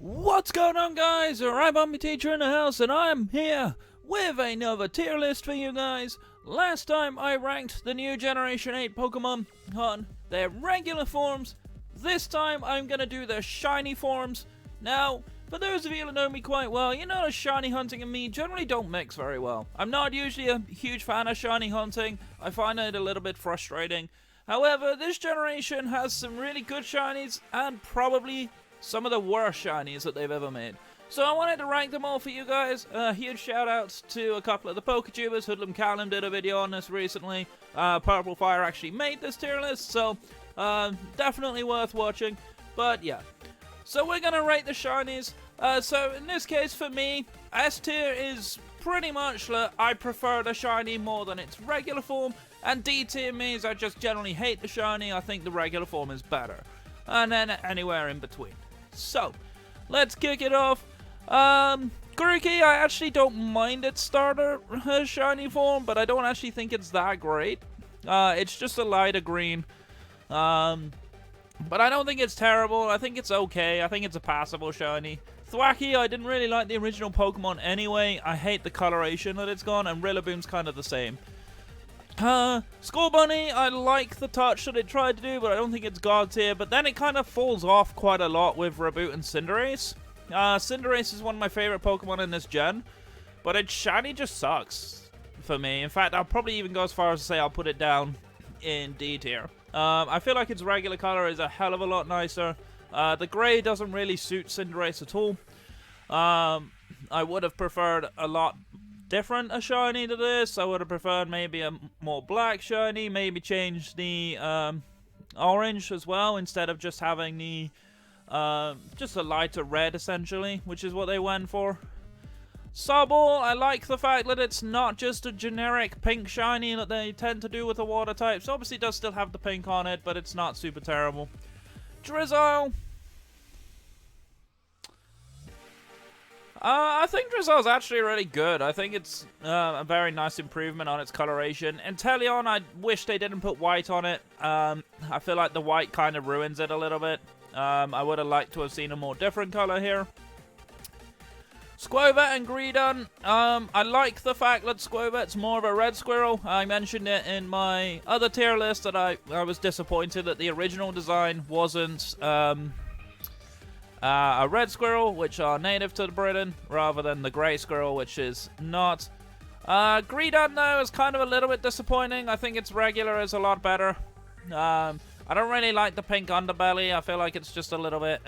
What's going on, guys? I'm the teacher in the house, and I'm here with another tier list for you guys. Last time I ranked the new Generation 8 Pokemon on their regular forms. This time I'm gonna do their shiny forms. Now, for those of you that know me quite well, you know shiny hunting and me generally don't mix very well. I'm not usually a huge fan of shiny hunting. I find it a little bit frustrating. However, this generation has some really good shinies and probably some of the worst shinies that they've ever made. So I wanted to rank them all for you guys. Huge shout outs to a couple of the Poketubers. Hoodlum Callum did a video on this recently. Purple Fire actually made this tier list, so definitely worth watching. But yeah, so we're gonna rate the shinies. So in this case for me, S tier is pretty much I prefer the shiny more than its regular form, and D tier means I just generally hate the shiny. I think the regular form is better, and then anywhere in between. So, let's kick it off. Grookey, I actually don't mind its starter shiny form, but I don't actually think it's that great. It's just a lighter green. But I don't think it's terrible. I think it's okay. I think it's a passable shiny. Thwackey, I didn't really like the original Pokemon anyway. I hate the coloration that it's gone, and Rillaboom's kind of the same. Scorbunny, I like the touch that it tried to do, but I don't think it's God tier. But then it kind of falls off quite a lot with Reboot and Cinderace. Cinderace is one of my favorite Pokemon in this gen, but its shiny just sucks for me. In fact, I'll probably even go as far as to say I'll put it down in D tier. I feel like its regular color is a hell of a lot nicer. The gray doesn't really suit Cinderace at all. I would have preferred a lot different a shiny to this. I would have preferred maybe a more black shiny, maybe change the orange as well instead of just having the just a lighter red essentially, which is what they went for. Sobble, I like the fact that it's not just a generic pink shiny that they tend to do with the water types. Obviously it does still have the pink on it, but it's not super terrible. Drizzle, I think Drizzle's actually really good. I think it's a very nice improvement on its coloration. Inteleon, I wish they didn't put white on it. I feel like the white kind of ruins it a little bit. I would have liked to have seen a more different color here. Squovet and Greedon, I like the fact that Squovet's more of a red squirrel. I mentioned it in my other tier list that I was disappointed that the original design wasn't a red squirrel, which are native to Britain, rather than the grey squirrel, which is not. Greedon, though, is kind of a little bit disappointing. I think its regular is a lot better. I don't really like the pink underbelly. I feel like it's just a little bit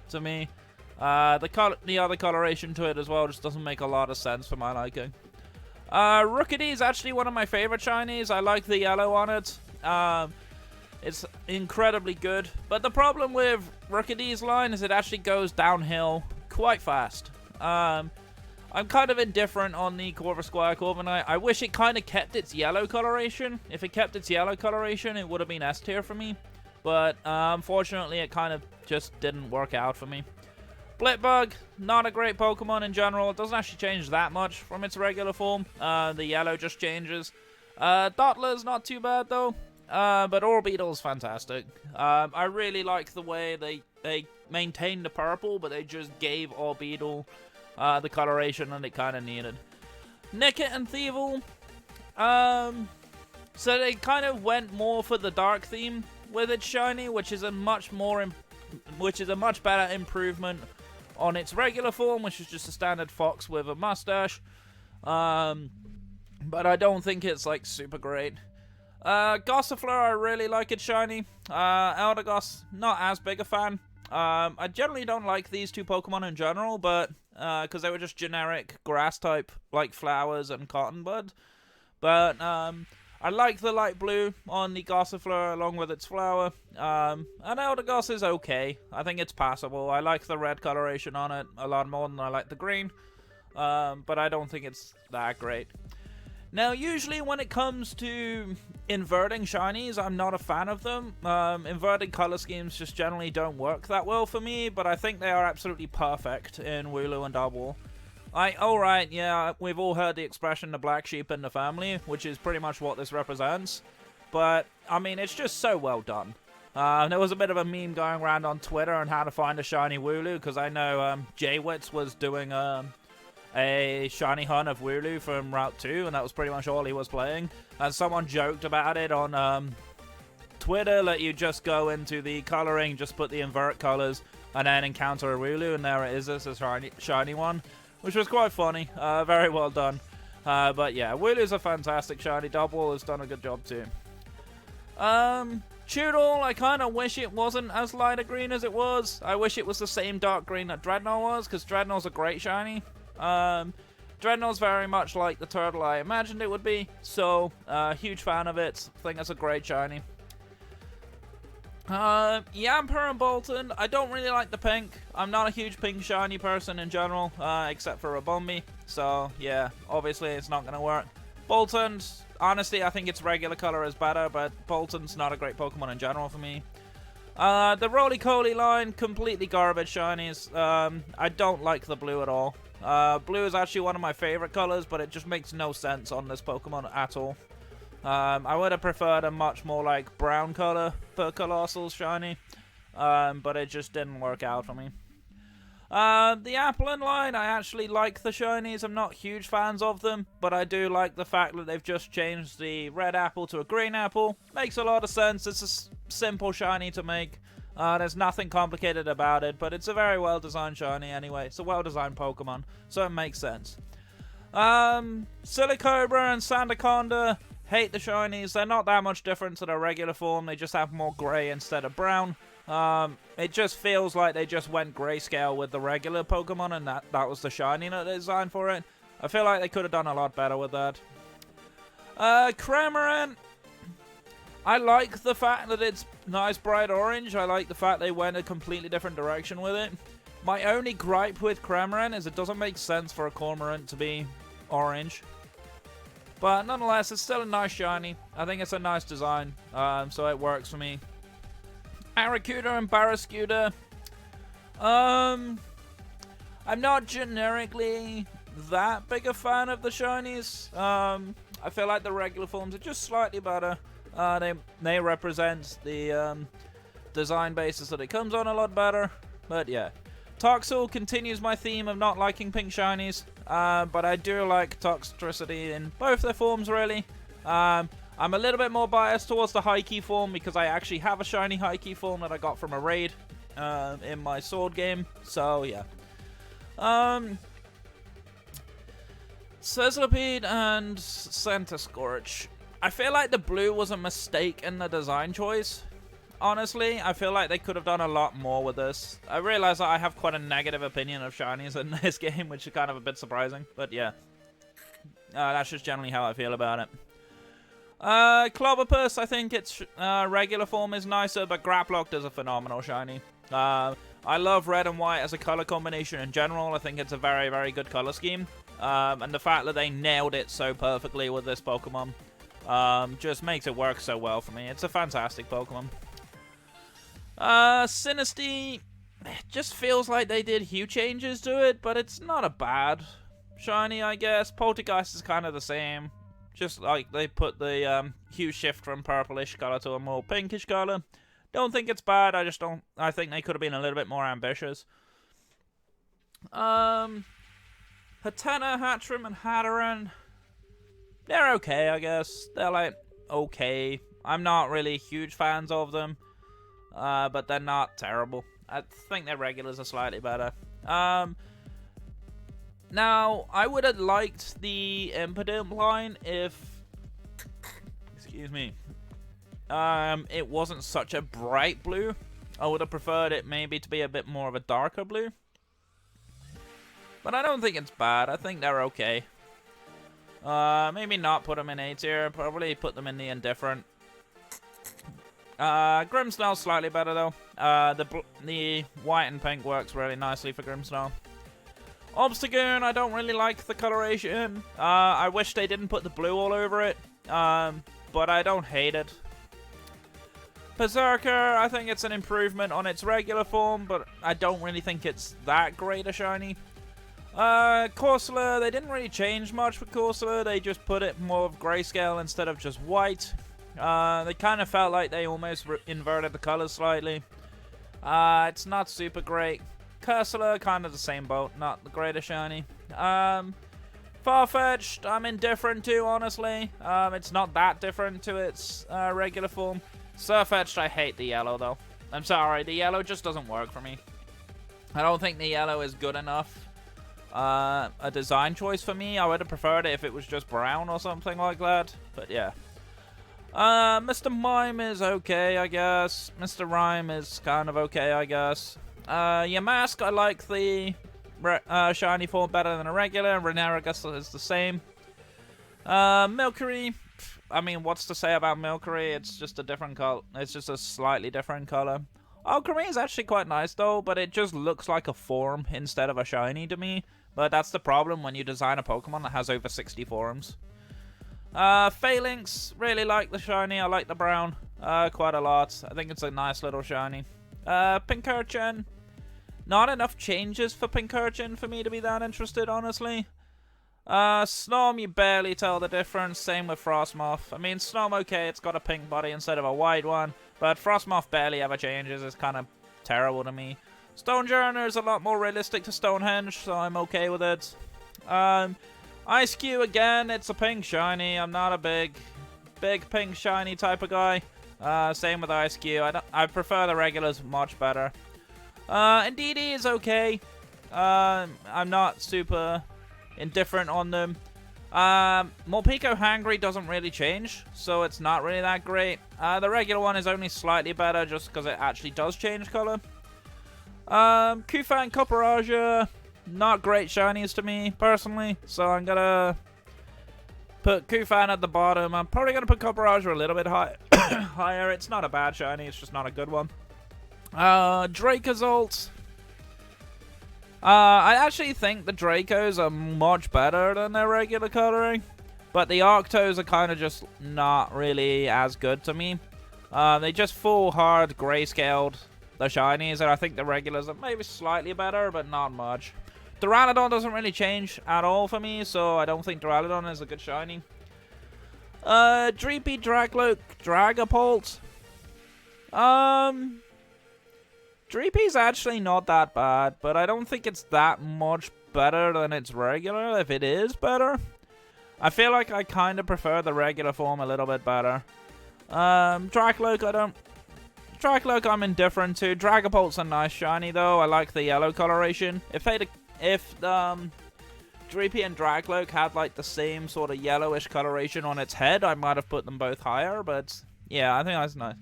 to me. The other coloration to it as well just doesn't make a lot of sense for my liking. Rookidee is actually one of my favorite shinies. I like the yellow on it. It's incredibly good, but the problem with Rookidee's line is it actually goes downhill quite fast. I'm kind of indifferent on the Corvisquire Corviknight. I wish it kind of kept its yellow coloration. If it kept its yellow coloration, it would have been S tier for me, but unfortunately it kind of just didn't work out for me. Blipbug, not a great Pokemon in general. It doesn't actually change that much from its regular form. The yellow just changes. Dottler's not too bad though. But Orbeetle's fantastic. I really like the way they maintained the purple, but they just gave Orbeetle the coloration that it kind of needed. Nickit and Thievul, so they kind of went more for the dark theme with its shiny, which is a much better improvement on its regular form, which is just a standard fox with a mustache. But I don't think it's like super great. Gossifleur, I really like it shiny. Eldegoss, not as big a fan. I generally don't like these two Pokemon in general, but because they were just generic grass type, like flowers and cotton bud. But I like the light blue on the Gossifleur along with its flower. And Eldegoss is okay. I think it's passable. I like the red coloration on it a lot more than I like the green. But I don't think it's that great. Now, usually when it comes to inverting shinies, I'm not a fan of them. Inverted color schemes just generally don't work that well for me, but I think they are absolutely perfect in Wooloo and Double. Alright, yeah, we've all heard the expression the black sheep in the family, which is pretty much what this represents. But, I mean, it's just so well done. There was a bit of a meme going around on Twitter on how to find a shiny Wooloo, because I know Jaywitz was doing a shiny hunt of Wooloo from Route 2, and that was pretty much all he was playing. And someone joked about it on Twitter, that you just go into the coloring, just put the invert colors, and then encounter a Wooloo, and there it is, it's a shiny one, which was quite funny. Very well done. But yeah, Wooloo's a fantastic shiny. Double has done a good job too. Choodle, I kind of wish it wasn't as light a green as it was. I wish it was the same dark green that Dreadnought was, because Dreadnought's a great shiny. Dreadnought's very much like the turtle I imagined it would be, so huge fan of it. I think it's a great shiny. Yamper and Bolton, I don't really like the pink. I'm not a huge pink shiny person in general, except for Rabumbi. So yeah, obviously it's not gonna work. Bolton's, honestly, I think its regular color is better, but Bolton's not a great Pokemon in general for me. The Roly-Coly line, completely garbage shinies. I don't like the blue at all. Blue is actually one of my favorite colors, but it just makes no sense on this Pokemon at all. I would have preferred a much more like brown color for Colossal's shiny, but it just didn't work out for me. The Applin line, I actually like the shinies. I'm not huge fans of them, but I do like the fact that they've just changed the red apple to a green apple. Makes a lot of sense. It's a simple shiny to make. There's nothing complicated about it, but it's a very well designed shiny anyway. It's a well designed Pokemon, so it makes sense. Silicobra and Sandaconda, hate the shinies. They're not that much different to their regular form. They just have more grey instead of brown. It just feels like they just went grayscale with the regular Pokemon, and that was the shiny that they designed for it. I feel like they could have done a lot better with that. Cramorant, I like the fact that it's nice bright orange. I like the fact they went a completely different direction with it. My only gripe with Cramorant is it doesn't make sense for a Cormorant to be orange. But nonetheless, it's still a nice shiny. I think it's a nice design, so it works for me. Arrokuda and Barraskewda. I'm not generically that big a fan of the shinies. I feel like the regular forms are just slightly better. They represent the design basis that it comes on a lot better. But yeah. Toxel continues my theme of not liking pink shinies. But I do like Toxtricity in both their forms, really. I'm a little bit more biased towards the High-Key form because I actually have a shiny High-Key form that I got from a raid in my Sword game. So, yeah. Sizzlipede and Centiskorch. I feel like the blue was a mistake in the design choice. Honestly, I feel like they could have done a lot more with this. I realize that I have quite a negative opinion of shinies in this game, which is kind of a bit surprising. But, yeah. That's just generally how I feel about it. Clobbopus, I think its regular form is nicer, but Graplock does a phenomenal shiny. I love red and white as a color combination in general. I think it's a very, very good color scheme. And the fact that they nailed it so perfectly with this Pokemon just makes it work so well for me. It's a fantastic Pokemon. Sinistea, it just feels like they did hue changes to it, but it's not a bad shiny, I guess. Poltergeist is kind of the same. Just like they put the hue shift from purplish color to a more pinkish color. Don't think it's bad. I think they could have been a little bit more ambitious. Hatena, Hatchrim, and Hatteran. They're okay, I guess. They're like okay. I'm not really huge fans of them, but they're not terrible. I think their regulars are slightly better. Now, I would have liked the Impidimp line if, excuse me, it wasn't such a bright blue. I would have preferred it maybe to be a bit more of a darker blue. But I don't think it's bad. I think they're okay. Maybe not put them in A tier. Probably put them in the indifferent. Grimmsnarl's slightly better though. The white and pink works really nicely for Grimmsnarl. Obstagoon, I don't really like the coloration. I wish they didn't put the blue all over it. But I don't hate it. Berserker, I think it's an improvement on its regular form, but I don't really think it's that great a shiny. Corsola, they didn't really change much with Corsola. They just put it more of grayscale instead of just white. They kind of felt like they almost inverted the colors slightly. It's not super great. Cursor, kind of the same boat, not the greatest shiny. Farfetch'd, I'm indifferent to, honestly. It's not that different to its regular form. Surfetch'd, I hate the yellow, though. I'm sorry, the yellow just doesn't work for me. I don't think the yellow is good enough. A design choice for me. I would have preferred it if it was just brown or something like that. But yeah. Mr. Mime is okay, I guess. Mr. Rhyme is kind of okay, I guess. Yamask, I like the shiny form better than a regular. Reneragus is the same. Milcery, I mean, what's to say about Milcery? It's just a different color. It's just a slightly different color. Alchemy is actually quite nice though, but it just looks like a form instead of a shiny to me. But that's the problem when you design a Pokemon that has over 60 forms. Phalanx, really like the shiny. I like the brown quite a lot. I think it's a nice little shiny. Pincurchin, not enough changes for Pincurchin for me to be that interested, honestly. Snom, you barely tell the difference. Same with Frostmoth. I mean, Snom, okay, it's got a pink body instead of a white one. But Frostmoth barely ever changes. It's kind of terrible to me. Stonejourner is a lot more realistic to Stonehenge, so I'm okay with it. Ice Cube, again, it's a pink shiny. I'm not a big pink shiny type of guy. Same with Ice Cube. I prefer the regulars much better. Indeedee is okay. I'm not super indifferent on them. Morpeko Hangry doesn't really change, so it's not really that great. The regular one is only slightly better just because it actually does change color. Kufang Copperaja, not great shinies to me, personally, so I'm gonna put Kufang at the bottom. I'm probably gonna put Copperaja a little bit higher. It's not a bad shiny, it's just not a good one. Dracozolt. I actually think the Dracos are much better than their regular coloring, but the Arctos are kind of just not really as good to me. They just full hard grayscaled the shinies, and I think the regulars are maybe slightly better, but not much. Duraludon doesn't really change at all for me, so I don't think Duraludon is a good shiny. Dreepy, Dragloak, Dragapult. Dreepy's actually not that bad, but I don't think it's that much better than its regular, if it is better. I feel like I kind of prefer the regular form a little bit better. Dragloak, I'm indifferent to. Dragapult's a nice shiny, though. I like the yellow coloration. If Dreepy and Dragloak had, like, the same sort of yellowish coloration on its head, I might have put them both higher, but yeah, I think that's nice.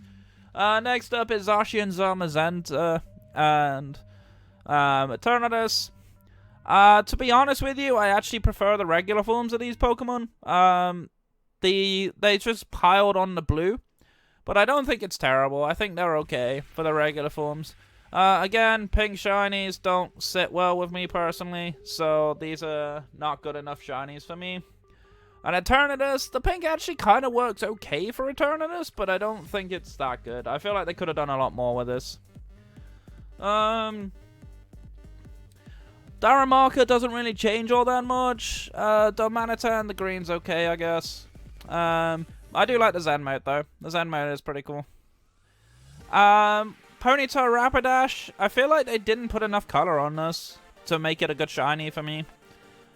Next up is Zacian, Zamazenta, and Eternatus. To be honest with you, I actually prefer the regular forms of these Pokemon. They just piled on the blue, but I don't think it's terrible. I think they're okay for the regular forms. Again, pink shinies don't sit well with me personally, so these are not good enough shinies for me. And Eternatus, the pink actually kind of works okay for Eternatus, but I don't think it's that good. I feel like they could have done a lot more with this. Darumaka doesn't really change all that much. Darmanitan, the green's okay, I guess. I do like the Zen mode, though. The Zen mode is pretty cool. Ponyta Rapidash, I feel like they didn't put enough color on this to make it a good shiny for me.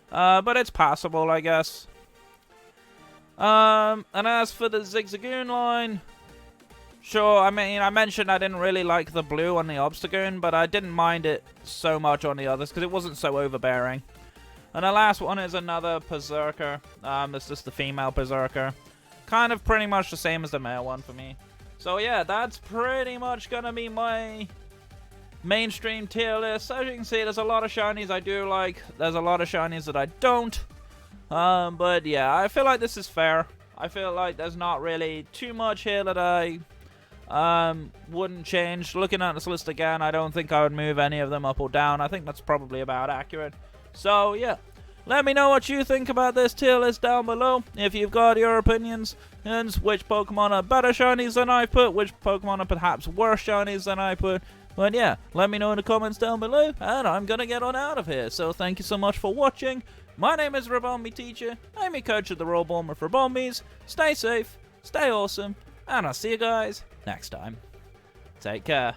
But it's passable, I guess. And as for the Zigzagoon line, sure, I mean, I mentioned I didn't really like the blue on the Obstagoon, but I didn't mind it so much on the others because it wasn't so overbearing. And the last one is another Berserker. It's just the female Berserker. Kind of pretty much the same as the male one for me. So yeah, that's pretty much gonna be my mainstream tier list. As you can see, there's a lot of shinies I do like. There's a lot of shinies that I don't. But yeah, I feel like this is fair. I feel like there's not really too much here that I wouldn't change. Looking at this list again, I don't think I would move any of them up or down. I think that's probably about accurate. So yeah, let me know what you think about this tier list down below. If you've got your opinions, and which Pokemon are better shinies than I put, which Pokemon are perhaps worse shinies than I put. But yeah, let me know in the comments down below, and I'm gonna get on out of here. So thank you so much for watching. My name is Rabombi Teacher. I'm your coach of the Roll Bomber for Bombies. Stay safe, stay awesome, and I'll see you guys next time. Take care.